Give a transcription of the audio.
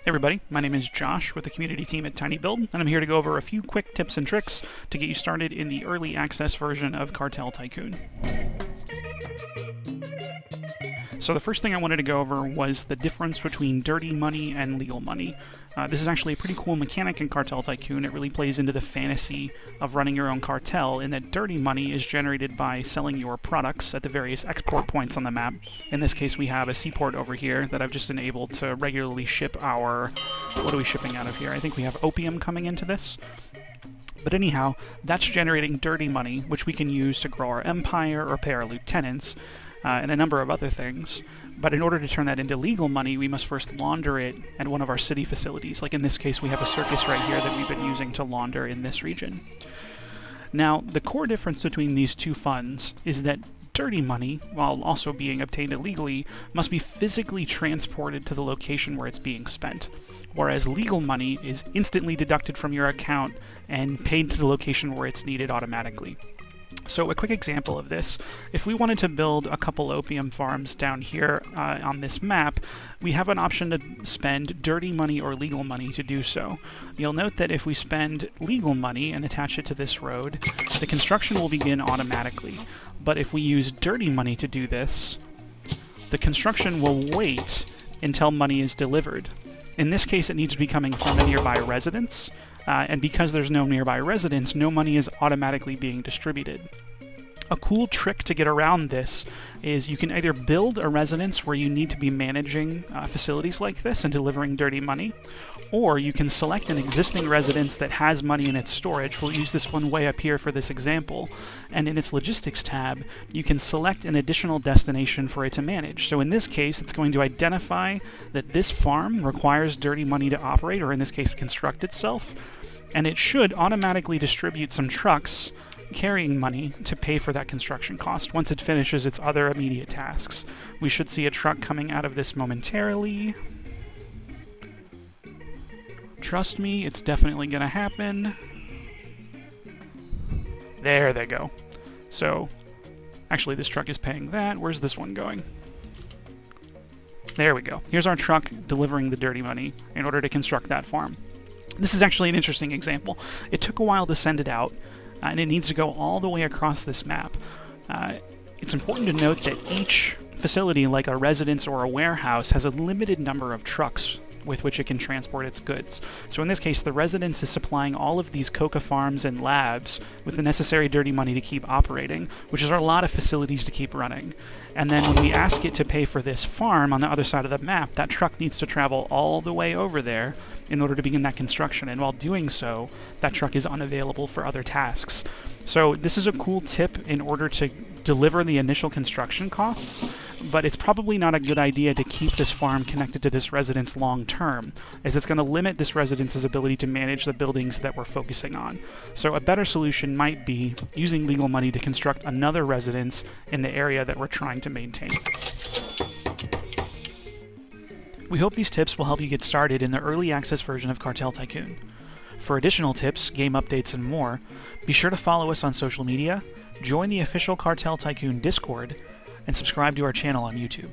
Hey everybody, my name is Josh with the community team at TinyBuild, and I'm here to go over a few quick tips and tricks to get you started in the early access version of Cartel Tycoon. So the first thing I wanted to go over was the difference between dirty money and legal money. This is actually a pretty cool mechanic in Cartel Tycoon. It really plays into the fantasy of running your own cartel, in that dirty money is generated by selling your products at the various export points on the map. In this case, we have a seaport over here that I've just enabled to regularly ship our... What are we shipping out of here? I think we have opium coming into this. But anyhow, that's generating dirty money, which we can use to grow our empire or pay our lieutenants, and a number of other things. But in order to turn that into legal money, we must first launder it at one of our city facilities. Like in this case, we have a circus right here that we've been using to launder in this region. Now, the core difference between these two funds is that dirty money, while also being obtained illegally, must be physically transported to the location where it's being spent, whereas legal money is instantly deducted from your account and paid to the location where it's needed automatically. So a quick example of this, if we wanted to build a couple opium farms down here on this map, we have an option to spend dirty money or legal money to do so. You'll note that if we spend legal money and attach it to this road, the construction will begin automatically. But if we use dirty money to do this, the construction will wait until money is delivered. In this case, it needs to be coming from a nearby residence. And because there's no nearby residence, no money is automatically being distributed. A cool trick to get around this is you can either build a residence where you need to be managing facilities like this and delivering dirty money, or you can select an existing residence that has money in its storage. We'll use this one way up here for this example, and in its logistics tab, you can select an additional destination for it to manage. So in this case, it's going to identify that this farm requires dirty money to operate, or in this case, construct itself, and it should automatically distribute some trucks carrying money to pay for that construction cost once it finishes its other immediate tasks. We should see a truck coming out of this momentarily. Trust me, it's definitely going to happen. There they go. So, actually this truck is paying that. Where's this one going? There we go. Here's our truck delivering the dirty money in order to construct that farm. This is actually an interesting example. It took a while to send it out, and it needs to go all the way across this map. It's important to note that each facility, like a residence or a warehouse, has a limited number of trucks with which it can transport its goods. So in this case, the residence is supplying all of these coca farms and labs with the necessary dirty money to keep operating, which is a lot of facilities to keep running. And then when we ask it to pay for this farm on the other side of the map, that truck needs to travel all the way over there in order to begin that construction. And while doing so, that truck is unavailable for other tasks. So this is a cool tip in order to deliver the initial construction costs, but it's probably not a good idea to keep this farm connected to this residence long term, as it's going to limit this residence's ability to manage the buildings that we're focusing on. So a better solution might be using legal money to construct another residence in the area that we're trying to maintain. We hope these tips will help you get started in the early access version of Cartel Tycoon. For additional tips, game updates, and more, be sure to follow us on social media, join the official Cartel Tycoon Discord, and subscribe to our channel on YouTube.